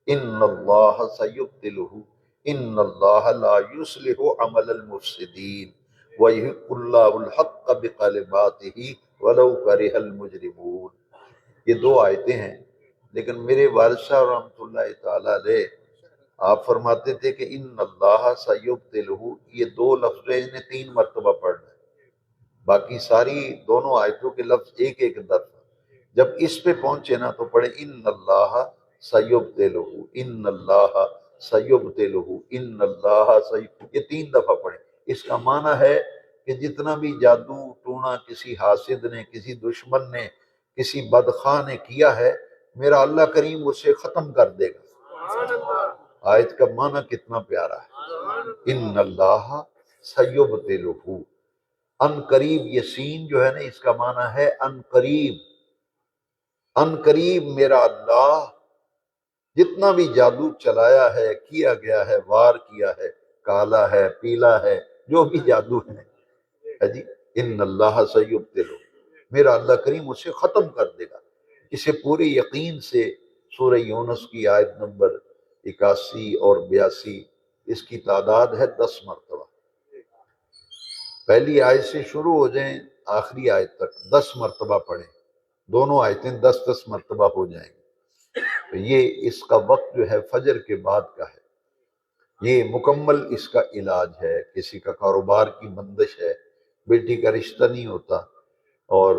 ان اللہ سیبطلہ ان اللہ لا یصلح عمل المفسدین ویحق اللہ الحق بکلماتہ ولو کرہ المجرمون۔ یہ دو آیتیں ہیں، لیکن میرے والد صاحب رحمۃ اللہ تعالیٰ علیہ آپ فرماتے تھے کہ ان اللہ سیبطلہ، یہ دو لفظ انہیں 3 مرتبہ پڑھنا ہے، باقی ساری دونوں آیتوں کے لفظ ایک ایک دفعہ، جب اس پہ پہنچے نا تو پڑھے ان اللہ سیبطلہ ان اللہ سیبطلہ ان اللہ یہ 3 دفعہ پڑھیں۔ اس کا معنی ہے کہ جتنا بھی جادو ٹونا کسی حاسد نے، کسی دشمن نے، کسی بدخواہ نے کیا ہے، میرا اللہ کریم اسے ختم کر دے گا۔ آیت کا معنی کتنا پیارا ہے، ان اللہ سیبطلہ، ان قریب، یہ سین جو ہے نا اس کا معنی ہے ان قریب، ان قریب میرا اللہ جتنا بھی جادو چلایا ہے، کیا گیا ہے، وار کیا ہے، کالا ہے، پیلا ہے، جو بھی جادو ہے جی، ان اللہ سیبطلہ، میرا اللہ کریم اسے ختم کر دے گا۔ اسے پورے یقین سے سورہ یونس کی آیت نمبر 81 اور 82، اس کی تعداد ہے 10 مرتبہ۔ پہلی آیت سے شروع ہو جائیں آخری آیت تک 10 مرتبہ پڑھیں، دونوں آیتیں 10 مرتبہ ہو جائیں گی۔ تو یہ اس کا وقت جو ہے فجر کے بعد کا ہے، یہ مکمل اس کا علاج ہے۔ کسی کا کاروبار کی بندش ہے، بیٹی کا رشتہ نہیں ہوتا، اور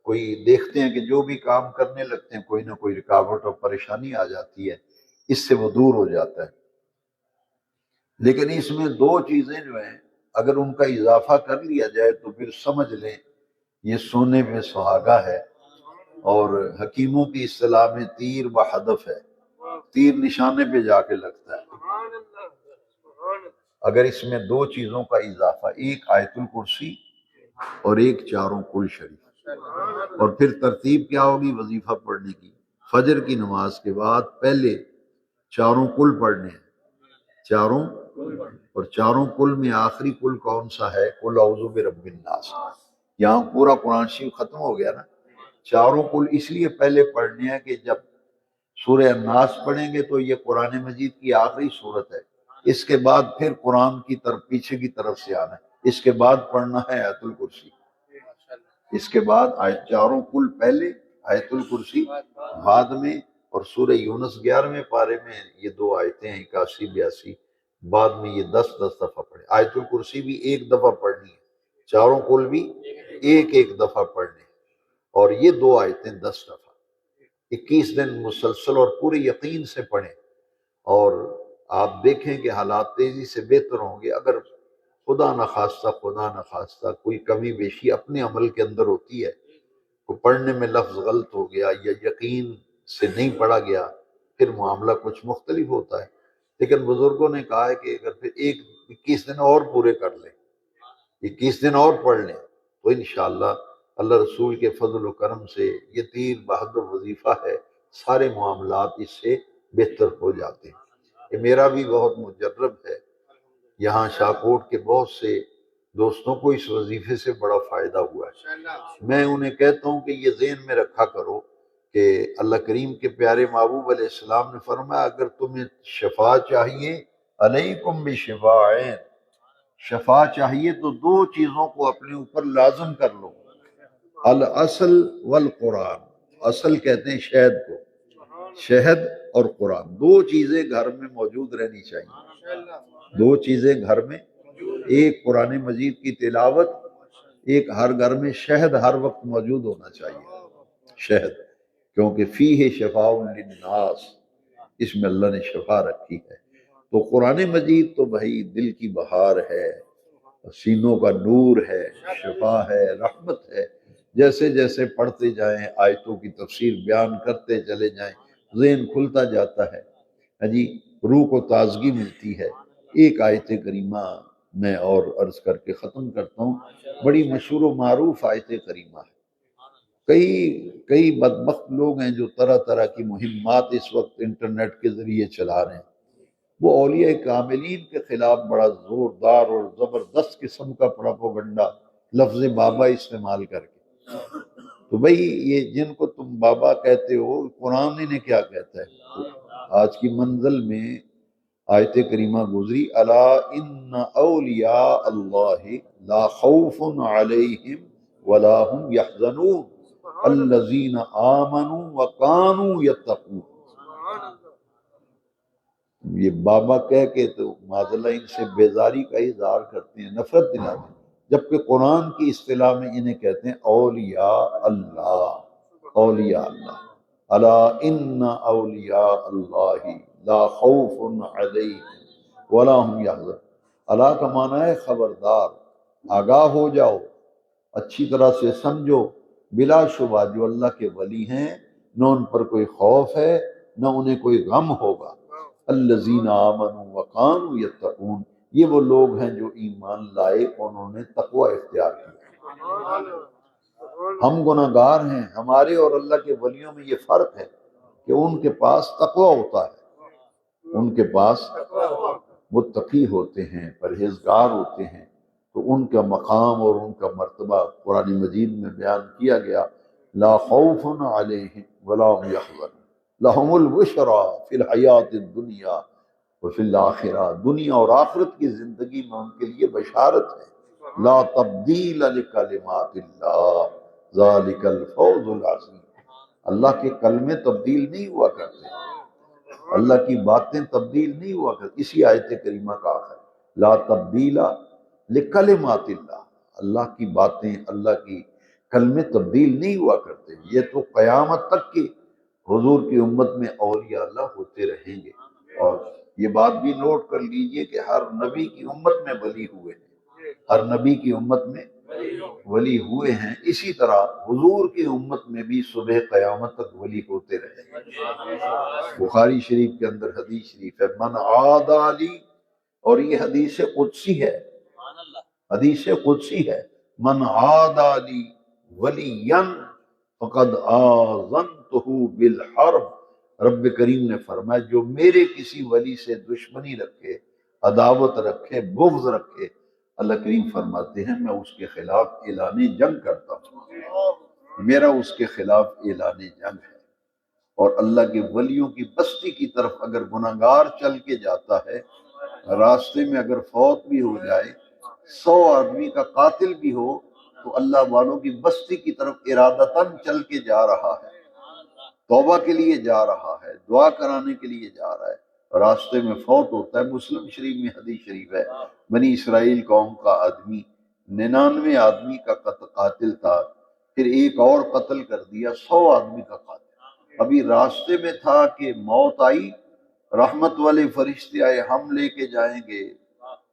کوئی دیکھتے ہیں کہ جو بھی کام کرنے لگتے ہیں کوئی نہ کوئی رکاوٹ اور پریشانی آ جاتی ہے، اس سے وہ دور ہو جاتا ہے۔ لیکن اس میں 2 چیزیں جو ہیں اگر ان کا اضافہ کر لیا جائے تو پھر سمجھ لیں یہ سونے پہ سہاگا ہے، اور حکیموں کی اصطلاح میں تیر و ہدف ہے، تیر نشانے پہ جا کے لگتا ہے۔ اگر اس میں دو چیزوں کا اضافہ، ایک آیت الکرسی اور ایک چاروں کل شریف، اور پھر ترتیب کیا ہوگی وظیفہ پڑھنے کی؟ فجر کی نماز کے بعد پہلے چاروں کل پڑھنے ہیں، چاروں، اور چاروں کل میں آخری کل کون سا ہے؟ قل اعوذ برب الناس۔ یہاں پورا قرآن شریف ختم ہو گیا نا۔ چاروں کل اس لیے پہلے پڑھنے ہیں کہ جب سورہ الناس پڑھیں گے تو یہ قرآن مجید کی آخری صورت ہے، اس کے بعد پھر قرآن کی طرف پیچھے کی طرف سے آنا ہے، اس کے بعد پڑھنا ہے آیت الکرسی، اس کے بعد چاروں کل پہلے، آیت الکرسی بعد میں، اور سورہ یونس 11ویں پارے میں یہ دو آیتیں ہیں 81 82، بعد میں یہ 10 دفعہ پڑھے۔ آیت الکرسی بھی ایک دفعہ پڑھنی ہے، چاروں کل بھی ایک دفعہ پڑھنے، اور یہ دو آیتیں 10 دفعہ، 21 دن مسلسل اور پورے یقین سے پڑھیں، اور آپ دیکھیں کہ حالات تیزی سے بہتر ہوں گے۔ اگر خدا نہ خواستہ کوئی کمی بیشی اپنے عمل کے اندر ہوتی ہے، کوئی پڑھنے میں لفظ غلط ہو گیا یا یقین سے نہیں پڑھا گیا، پھر معاملہ کچھ مختلف ہوتا ہے، لیکن بزرگوں نے کہا ہے کہ اگر پھر 21 دن اور پورے کر لیں، 21 دن اور پڑھ لیں، تو انشاءاللہ اللہ رسول کے فضل و کرم سے یہ تیر بہادر وظیفہ ہے، سارے معاملات اس سے بہتر ہو جاتے ہیں۔ یہ میرا بھی بہت مجرب ہے، یہاں شاہکوٹ کے بہت سے دوستوں کو اس وظیفے سے بڑا فائدہ ہوا ہے۔ میں انہیں کہتا ہوں کہ یہ ذہن میں رکھا کرو کہ اللہ کریم کے پیارے محبوب علیہ السلام نے فرمایا اگر تمہیں شفا چاہیے، علیکم بشفاعین، شفا چاہیے تو دو چیزوں کو اپنے اوپر لازم کر لو، الاصل والقرآن، اصل کہتے ہیں شہد کو، شہد اور قرآن، دو چیزیں گھر میں موجود رہنی چاہیے، دو چیزیں گھر میں، ایک قرآن مجید کی تلاوت، ایک ہر گھر میں شہد ہر وقت موجود ہونا چاہیے، شہد، کیونکہ فیہ شفاء للناس، اس میں اللہ نے شفا رکھی ہے۔ تو قرآن مجید تو بھائی دل کی بہار ہے، سینوں کا نور ہے، شفا ہے، رحمت ہے، جیسے جیسے پڑھتے جائیں آیتوں کی تفسیر بیان کرتے چلے جائیں، ذہن کھلتا جاتا ہے، جی روح کو تازگی ملتی ہے۔ ایک آیت کریمہ میں اور عرض کر کے ختم کرتا ہوں، بڑی مشہور و معروف آیت کریمہ ہے، کئی بدبخت لوگ ہیں جو طرح طرح کی مہمات اس وقت انٹرنیٹ کے ذریعے چلا رہے ہیں، وہ اولیاء کاملین کے خلاف بڑا زوردار اور زبردست قسم کا پروپیگنڈا لفظ بابا استعمال کر کے، تو بھئی یہ جن کو تم بابا کہتے ہو قرآن انہیں کیا کہتا ہے؟ آج کی منزل میں آیت کریمہ گزری، الا ان اولیاء اللہ لا خوف علیہم ولا هم يحزنون الذین آمنوا وکانوا یتقون۔ یہ بابا کہہ کے تو معذاللہ ان سے بیزاری کا اظہار کرتے ہیں، نفرت دلاتے ہیں، جبکہ قرآن کی اصطلاح میں انہیں کہتے ہیں اولیاء اللہ، اولیاء اللہ، الا ان اولیاء اللہ لا خوف علیہم ولا هم يحزنون۔ اللہ کا معنی ہے خبردار، آگاہ ہو جاؤ، اچھی طرح سے سمجھو، بلا شبہ جو اللہ کے ولی ہیں نہ ان پر کوئی خوف ہے نہ انہیں کوئی غم ہوگا۔ الذین آمنوا وکانوا یتقون، یہ وہ لوگ ہیں جو ایمان لائے اور انہوں نے تقوی اختیار کیا۔ ہم گناہ گار ہیں، ہمارے اور اللہ کے ولیوں میں یہ فرق ہے کہ ان کے پاس تقوی ہوتا ہے، ان کے پاس متقی ہوتے ہیں، پرہیزگار ہوتے ہیں، تو ان کا مقام اور ان کا مرتبہ قرآن مجید میں بیان کیا گیا، لا خوف علیہم ولا هم یحزنون لہم البشریٰ فی الحیات الدنیا وفی الآخرہ، دنیا اور آخرت کی زندگی میں ان کے لیے بشارت ہے، لا تبدیل لکلمات اللہ ذالک الفوز العظیم۔ اللہ کے کلمے تبدیل نہیں ہوا کرتے، اللہ کی باتیں تبدیل نہیں ہوا کرتی، اسی آیت کریمہ کا آخر لا تبدیل لکلمات اللہ، اللہ کی باتیں، اللہ کی کلمے تبدیل نہیں ہوا کرتے، یہ تو قیامت تک کی حضور کی امت میں اولیاء اللہ ہوتے رہیں گے۔ اور یہ بات بھی نوٹ کر لیجئے کہ ہر نبی کی امت میں ولی ہوئے ہیں، ہر نبی کی امت میں ولی ہوئے ہیں، اسی طرح حضور کی امت میں بھی صبح قیامت تک ولی ہوتے رہے۔ بخاری شریف کے اندر حدیث شریف ہے، من عادى لی، اور یہ حدیث قدسی ہے، حدیث قدسی ہے، من عادى لی ولیا فقد آذنتہ بالحرب۔ رب کریم نے فرمایا جو میرے کسی ولی سے دشمنی رکھے، عداوت رکھے، بغض رکھے، اللہ کریم فرماتے ہیں میں اس کے خلاف اعلان جنگ کرتا ہوں، میرا اس کے خلاف اعلان جنگ ہے۔ اور اللہ کے ولیوں کی بستی کی طرف اگر گناہگار چل کے جاتا ہے، راستے میں اگر فوت بھی ہو جائے، 100 آدمی کا قاتل بھی ہو، تو اللہ والوں کی بستی کی طرف ارادتاً چل کے جا رہا ہے، توبہ کے لیے جا رہا ہے، دعا کرانے کے لیے جا رہا ہے، راستے میں فوت ہوتا ہے۔ مسلم شریف میں حدیث شریف ہے، بنی اسرائیل قوم کا آدمی 99 آدمی کا قاتل تھا، پھر ایک اور قتل کر دیا، 100 آدمی کا قاتل۔ ابھی راستے میں تھا کہ موت آئی، رحمت والے فرشتے آئے ہم لے کے جائیں گے،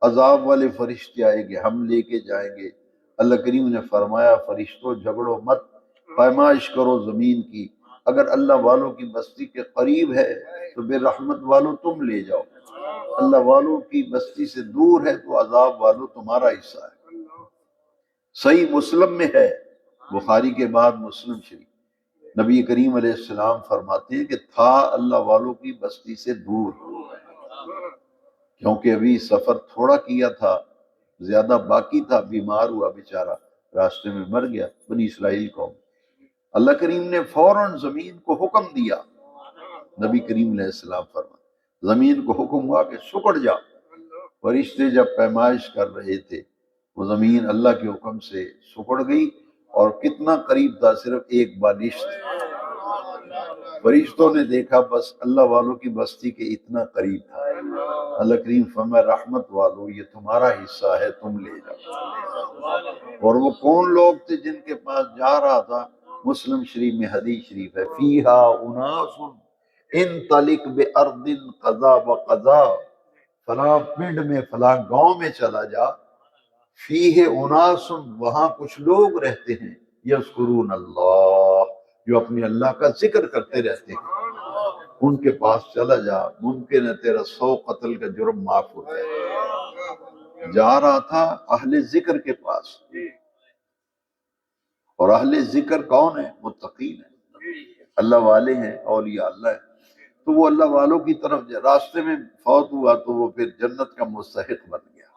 عذاب والے فرشتے آئے گے ہم لے کے جائیں گے۔ اللہ کریم نے فرمایا فرشتوں جھگڑو مت، پیمائش کرو زمین کی، اگر اللہ والوں کی بستی کے قریب ہے تو بے رحمت والوں تم لے جاؤ، اللہ والوں کی بستی سے دور ہے تو عذاب والوں تمہارا حصہ ہے۔ صحیح مسلم میں ہے، بخاری کے بعد مسلم شریف، نبی کریم علیہ السلام فرماتے ہیں کہ تھا اللہ والوں کی بستی سے دور، کیونکہ ابھی سفر تھوڑا کیا تھا، زیادہ باقی تھا، بیمار ہوا بیچارہ، راستے میں مر گیا، بنی اسرائیل قوم۔ اللہ کریم نے فوراً زمین کو حکم دیا، نبی کریم علیہ السلام فرماتے زمین کو حکم ہوا کہ سکڑ جا۔ فرشتے جب پیمائش کر رہے تھے، وہ زمین اللہ کے حکم سے سکڑ گئی، اور کتنا قریب تھا، صرف ایک بالش تھی۔ فرشتوں نے دیکھا بس اللہ والوں کی بستی کے اتنا قریب تھا۔ اللہ کریم فرمایا رحمت والو یہ تمہارا حصہ ہے، تم لے جاؤ۔ اور وہ کون لوگ تھے جن کے پاس جا رہا تھا؟ مسلم شریف میں حدیث شریف ہے، فیہا اناس انطلق بارض قضا وقضا، فلاں پنڈ میں فلاں گاؤں میں چلا جا، فیہ اناس وہاں کچھ لوگ رہتے ہیں، یذکرون اللہ جو اپنے اللہ کا ذکر کرتے رہتے ہیں، ان کے پاس چلا جا، ممکن ہے تیرا 100 قتل کا جرم معاف ہو جائے۔ جا رہا تھا اہل ذکر کے پاس، اور اہل ذکر کون ہیں؟ متقین ہیں، اللہ والے ہیں، اولیاء اللہ ہیں۔ تو وہ اللہ والوں کی طرف راستے میں فوت ہوا تو وہ پھر جنت کا مستحق بن گیا۔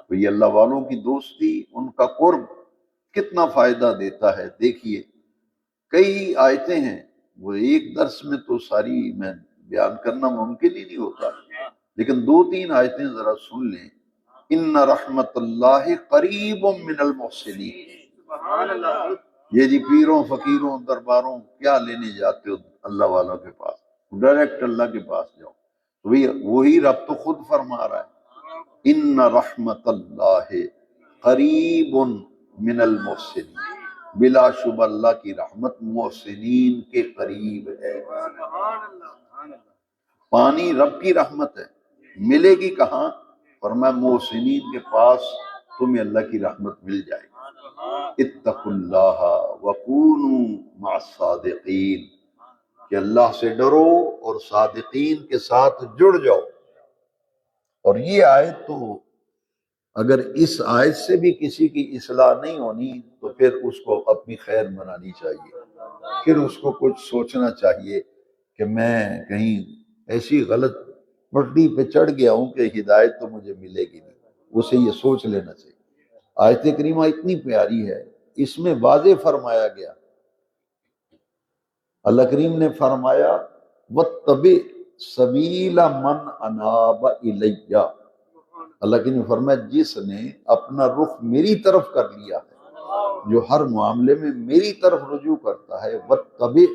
تو یہ اللہ والوں کی دوستی، ان کا قرب کتنا فائدہ دیتا ہے۔ دیکھیے کئی آیتیں ہیں، وہ ایک درس میں تو ساری میں بیان کرنا ممکن ہی نہیں ہوتا، لیکن 2-3 آیتیں ذرا سن لیں۔ ان رحمت اللہ قریب من المحسنین، یہ جی پیروں فقیروں درباروں کیا لینے جاتے ہو اللہ والوں کے پاس، ڈائریکٹ اللہ کے پاس جاؤ۔ وہی رب تو خود فرما رہا ہے ان رحمت اللہ قریب من المحسنین، بلا شبہ اللہ کی رحمت محسنین کے قریب ہے۔ پانی رب کی رحمت ہے، ملے گی کہاں؟ فرمایا محسنین کے پاس تمہیں اللہ کی رحمت مل جائے گی۔ اتقوا اللہ وکونوا مع الصادقین، کہ اللہ سے ڈرو اور صادقین کے ساتھ جڑ جاؤ۔ اور یہ آیت تو اگر اس آیت سے بھی کسی کی اصلاح نہیں ہونی تو پھر اس کو اپنی خیر منانی چاہیے، پھر اس کو کچھ سوچنا چاہیے کہ میں کہیں ایسی غلط پٹڑی پہ چڑھ گیا ہوں کہ ہدایت تو مجھے ملے گی نہیں، اسے یہ سوچ لینا چاہیے۔ آیت کریمہ اتنی پیاری ہے، اس میں واضح فرمایا گیا، اللہ کریم نے فرمایا وَاتَّبِعْ سَبِيلَ مَنْ أَنَابَ إِلَيَّ، اللہ کریم نے فرمایا جس نے اپنا رخ میری طرف کر لیا ہے، جو ہر معاملے میں میری طرف رجوع کرتا ہے، وَاتَّبِعْ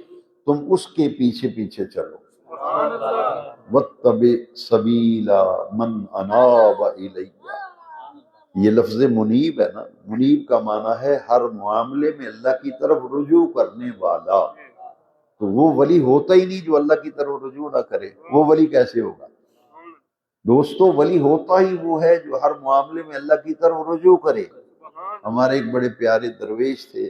تم اس کے پیچھے پیچھے چلو، وَاتَّبِعْ سَبِيلَ مَنْ أَنَابَ إِلَيَّ، یہ لفظ منیب ہے نا، منیب کا معنی ہے ہر معاملے میں اللہ کی طرف رجوع کرنے والا۔ تو وہ ولی ہوتا ہی نہیں جو اللہ کی طرف رجوع نہ کرے، وہ ولی کیسے ہوگا؟ دوستو ولی ہوتا ہی وہ ہے جو ہر معاملے میں اللہ کی طرف رجوع کرے۔ ہمارے ایک بڑے پیارے درویش تھے،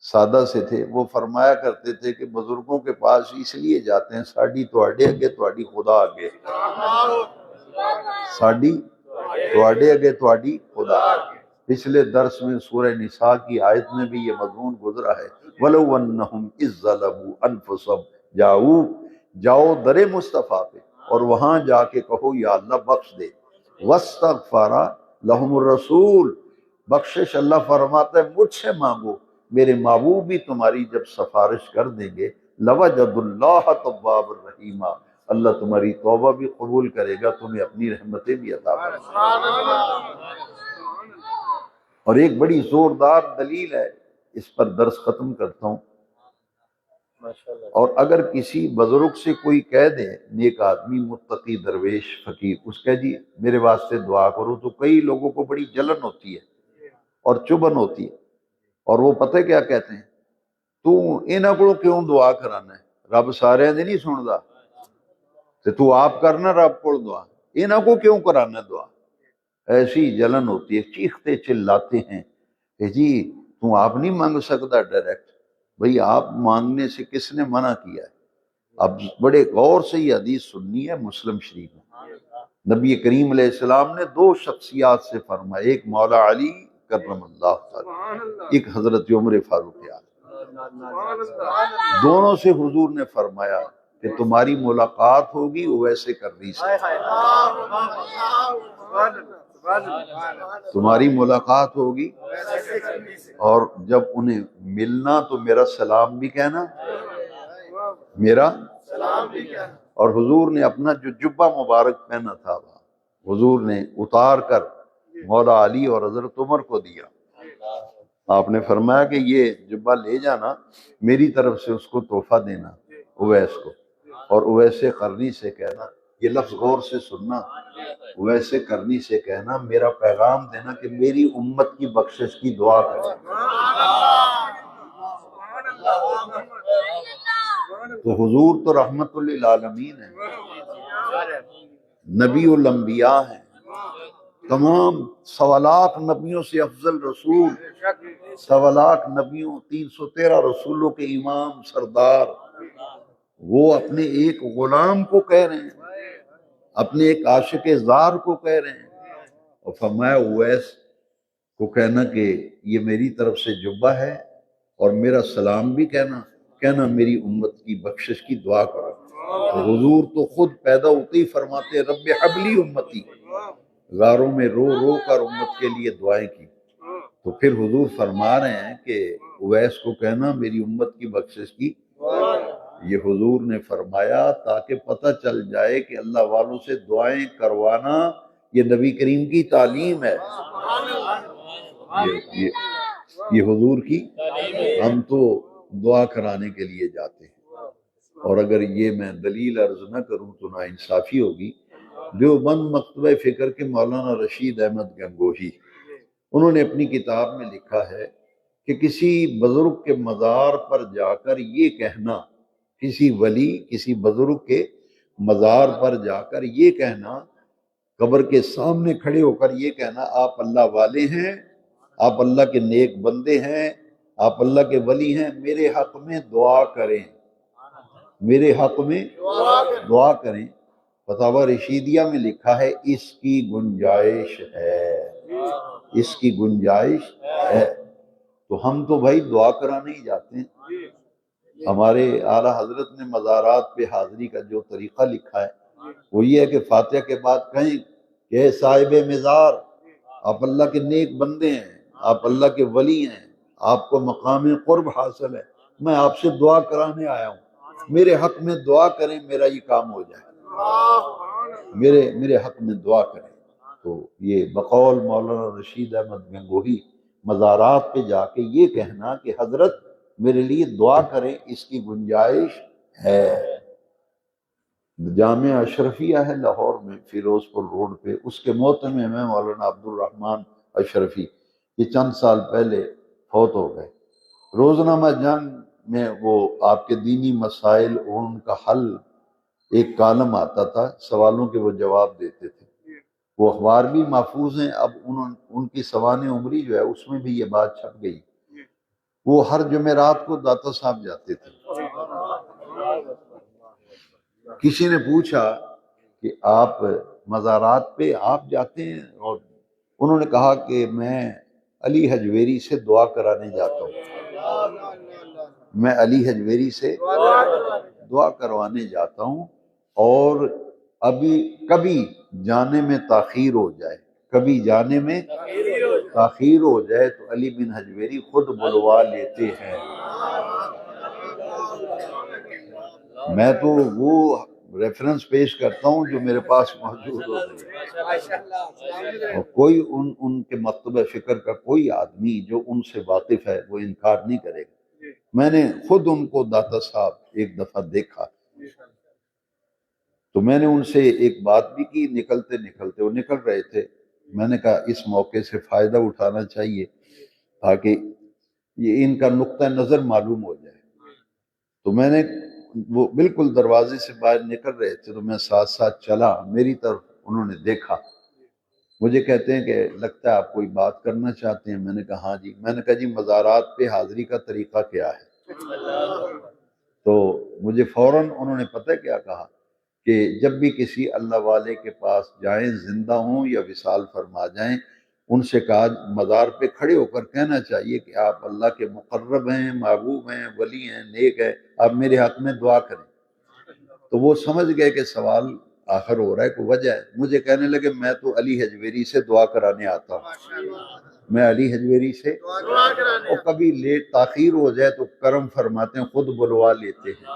سادہ سے تھے، وہ فرمایا کرتے تھے کہ بزرگوں کے پاس اس لیے جاتے ہیں ساڈی تواڈے اگے تواڈی خدا اگے، ساڈی تواڈے اگے تواڈی خدا اگے۔ پچھلے درس میں سورہ نساء کی آیت میں بھی یہ مضمون گزرا ہے، وَلَوْ أَنَّهُمْ إِذ ظَّلَمُوا أَنفُسَهُمْ جاؤ در مصطفیٰ پہ اور وہاں جا کے کہو یا اللہ بخش دے، وَاسْتَغْفَرَ لَهُمُ الرَّسُولُ، بخشش اللہ فرماتا ہے مجھ سے مانگو، میرے محبوب بھی تمہاری جب سفارش کر دیں گے، لَوَجَدُوا اللَّهَ تَوَّابًا رَحِيمًا، اللہ تمہاری توبہ بھی قبول کرے گا، تمہیں اپنی رحمتیں بھی عطا فرمائے گا۔ اور ایک بڑی زوردار دلیل ہے، اس پر درس ختم کرتا ہوں۔ اور اگر کسی بزرگ سے کوئی کہہ دے، نیک آدمی، متقی، درویش، فقیر، اس کہہ جی میرے واسطے دعا کرو، تو کئی لوگوں کو بڑی جلن ہوتی ہے اور چبھن ہوتی ہے، اور وہ پتہ کیا کہتے ہیں، تو انہاں کو کیوں دعا کرانا ہے، رب سارے دے نہیں سندا تے تو آپ کرنا رب کو دعا، انہاں کو کیوں کرانا دعا، ایسی جلن ہوتی ہے، چیختے چلاتے ہیں کہ جی تو آپ نہیں مانگ سکتا ڈائریکٹ، بھئی آپ مانگنے سے کس نے منع کیا ہے؟ اب بڑے غور سے یہ حدیث سننی ہے، مسلم شریف میں نبی کریم علیہ السلام نے دو شخصیات سے فرمایا، ایک مولا علی کرم اللہ تعالی، ایک حضرت عمر فاروق اعظم، دونوں سے حضور نے فرمایا کہ تمہاری ملاقات ہوگی اویس قرنی سے، تمہاری ملاقات ہوگی، اور جب انہیں ملنا تو میرا سلام بھی کہنا، میرا سلام بھی کہنا۔ اور حضور نے اپنا جو جبہ مبارک پہنا تھا حضور نے اتار کر مولا علی اور حضرت عمر کو دیا، آپ نے فرمایا کہ یہ جبہ لے جانا، میری طرف سے اس کو تحفہ دینا اویس کو، اور اویس قرنی سے کہنا، یہ لفظ غور سے سننا، اویس قرنی سے کہنا میرا پیغام دینا کہ میری امت کی بخشش کی دعا کرے۔ تو حضور تو رحمت للعالمین ہیں، نبی الانبیاء ہیں، تمام 1.25 نبیوں سے افضل رسول، 1.25 نبیوں، 313 رسولوں کے امام سردار، وہ اپنے ایک غلام کو کہہ رہے ہیں، اپنے ایک عاشق زار کو کہہ رہے ہیں، اور فرمایا اویس کو کہنا کہ یہ میری طرف سے جبہ ہے، اور میرا سلام بھی کہنا میری امت کی بخشش کی دعا کرو۔ تو حضور تو خود پیدا ہوتے ہی فرماتے رب حبلی امتی، غاروں میں رو رو کر امت کے لیے دعائیں کی، تو پھر حضور فرما رہے ہیں کہ اویس کو کہنا میری امت کی بخشش کی، یہ حضور نے فرمایا تاکہ پتہ چل جائے کہ اللہ والوں سے دعائیں کروانا یہ نبی کریم کی تعلیم ہے، یہ حضور کی، ہم تو دعا کرانے کے لیے جاتے ہیں۔ اور اگر یہ میں دلیل عرض نہ کروں تو ناانصافی ہوگی۔ دیوبند مکتبہ فکر کے مولانا رشید احمد گنگوہی، انہوں نے اپنی کتاب میں لکھا ہے کہ کسی بزرگ کے مزار پر جا کر یہ کہنا، کسی ولی، کسی بزرگ کے مزار پر جا کر یہ کہنا، قبر کے سامنے کھڑے ہو کر یہ کہنا آپ اللہ والے ہیں، آپ اللہ کے نیک بندے ہیں، آپ اللہ کے ولی ہیں، میرے حق میں دعا کریں، میرے حق میں دعا کریں۔ فتاوی رشیدیہ میں لکھا ہے اس کی گنجائش ہے، اس کی گنجائش ہے۔ تو ہم تو بھائی دعا کرانے ہی جاتے ہیں۔ ہمارے اعلیٰ حضرت نے مزارات پہ حاضری کا جو طریقہ لکھا ہے وہ یہ ہے کہ فاتحہ کے بعد کہیں کہ اے صاحب مزار، آپ اللہ کے نیک بندے ہیں، آپ اللہ کے ولی ہیں، آپ کو مقام قرب حاصل ہے، میں آپ سے دعا کرانے آیا ہوں، میرے حق میں دعا کریں، میرا یہ کام ہو جائے، میرے حق میں دعا کریں۔ تو یہ بقول مولانا رشید احمد گنگوہی مزارات پہ جا کے یہ کہنا کہ حضرت میرے لیے دعا کریں، اس کی گنجائش ہے۔ جامعہ اشرفیہ ہے لاہور میں، فیروز پور روڈ پہ، اس کے محتمم میں مولانا عبد الرحمن اشرفی، یہ چند سال پہلے فوت ہو گئے۔ روزنامہ جنگ میں وہ آپ کے دینی مسائل اور ان کا حل ایک کالم آتا تھا، سوالوں کے وہ جواب دیتے تھے۔ وہ اخبار بھی محفوظ ہیں، اب ان کی سوانح عمری جو ہے اس میں بھی یہ بات چھپ گئی۔ وہ ہر جمعرات کو داتا صاحب جاتے تھے۔ کسی نے پوچھا کہ آپ مزارات پہ آپ جاتے ہیں، اور انہوں نے کہا کہ میں علی حجویری سے دعا کرانے جاتا ہوں، میں علی حجویری سے دعا کروانے جاتا ہوں، اور ابھی کبھی جانے میں تاخیر ہو جائے، کبھی جانے میں تاخیر ہو جائے تو علی بن حجویری خود بلوا لیتے ہیں۔ میں تو وہ ریفرنس پیش کرتا ہوں جو میرے پاس موجود ہوتے ہیں، اور کوئی ان کے مکتب فکر کا کوئی آدمی جو ان سے واقف ہے وہ انکار نہیں کرے گا۔ میں نے خود ان کو داتا صاحب ایک دفعہ دیکھا، تو میں نے ان سے ایک بات بھی کی، نکلتے نکلتے وہ نکل رہے تھے، میں نے کہا اس موقع سے فائدہ اٹھانا چاہیے تاکہ یہ ان کا نقطہ نظر معلوم ہو جائے۔ تو میں نے، وہ بالکل دروازے سے باہر نکل رہے تھے تو میں ساتھ ساتھ چلا، میری طرف انہوں نے دیکھا، مجھے کہتے ہیں کہ لگتا ہے آپ کوئی بات کرنا چاہتے ہیں۔ میں نے کہا ہاں جی۔ میں نے کہا جی مزارات پہ حاضری کا طریقہ کیا ہے؟ تو مجھے فوراً انہوں نے پتہ کیا کہا کہ جب بھی کسی اللہ والے کے پاس جائیں، زندہ ہوں یا وصال فرما جائیں، ان سے کہا مزار پہ کھڑے ہو کر کہنا چاہیے کہ آپ اللہ کے مقرب ہیں، محبوب ہیں، ولی ہیں، نیک ہیں، آپ میرے حق میں دعا کریں۔ تو وہ سمجھ گئے کہ سوال آخر ہو رہا ہے، کوئی وجہ ہے۔ مجھے کہنے لگے میں تو علی حجویری سے دعا کرانے آتا ہوں، میں علی حجویری سے، اور کبھی لیٹ تاخیر ہو جائے تو کرم فرماتے ہیں، خود بلوا لیتے ہیں۔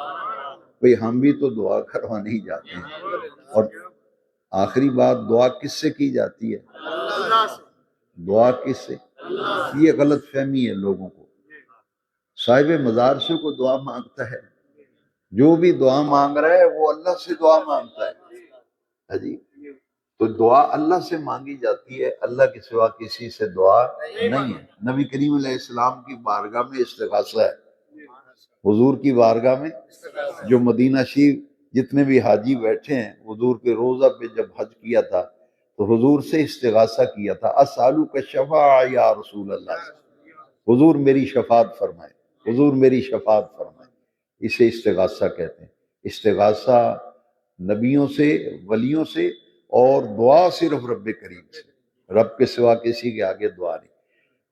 بھئی ہم بھی تو دعا کروانے ہی جاتے ہیں، اور آخری بات دعا کس سے کی جاتی ہے؟ دعا کس سے؟ یہ غلط فہمی ہے لوگوں کو۔ صاحب مزار سے کو دعا مانگتا ہے، جو بھی دعا مانگ رہا ہے وہ اللہ سے دعا مانگتا ہے جی۔ تو دعا اللہ سے مانگی جاتی ہے، اللہ کے سوا کسی سے دعا نہیں ہے۔ نبی کریم علیہ السلام کی بارگاہ میں استغاثہ ہے، حضور کی بارگاہ میں، جو مدینہ شریف جتنے بھی حاجی بیٹھے ہیں، حضور کے روضہ پہ جب حج کیا تھا تو حضور سے استغاثہ کیا تھا، اسالک الشفاعہ یا رسول اللہ، حضور میری شفاعت فرمائے، حضور میری شفاعت فرمائے۔ اسے استغاثہ کہتے ہیں۔ استغاثہ نبیوں سے، ولیوں سے، اور دعا صرف رب کریم سے، رب کے سوا کسی کے آگے دعا نہیں۔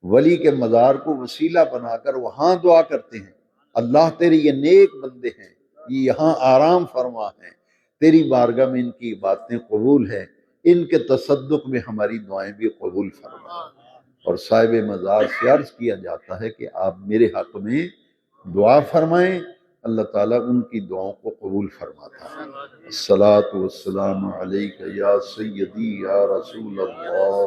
ولی کے مزار کو وسیلہ بنا کر وہاں دعا کرتے ہیں، اللہ تیرے یہ نیک بندے ہیں، یہ یہاں آرام فرما ہیں، تیری بارگاہ میں ان کی باتیں قبول ہیں، ان کے تصدق میں ہماری دعائیں بھی قبول فرما۔ اور صاحب مزار سے عرض کیا جاتا ہے کہ آپ میرے حق میں دعا فرمائیں، اللہ تعالیٰ ان کی دعاؤں کو قبول فرماتا ہے۔ الصلاۃ والسلام علیک یا سیدی یا رسول اللہ۔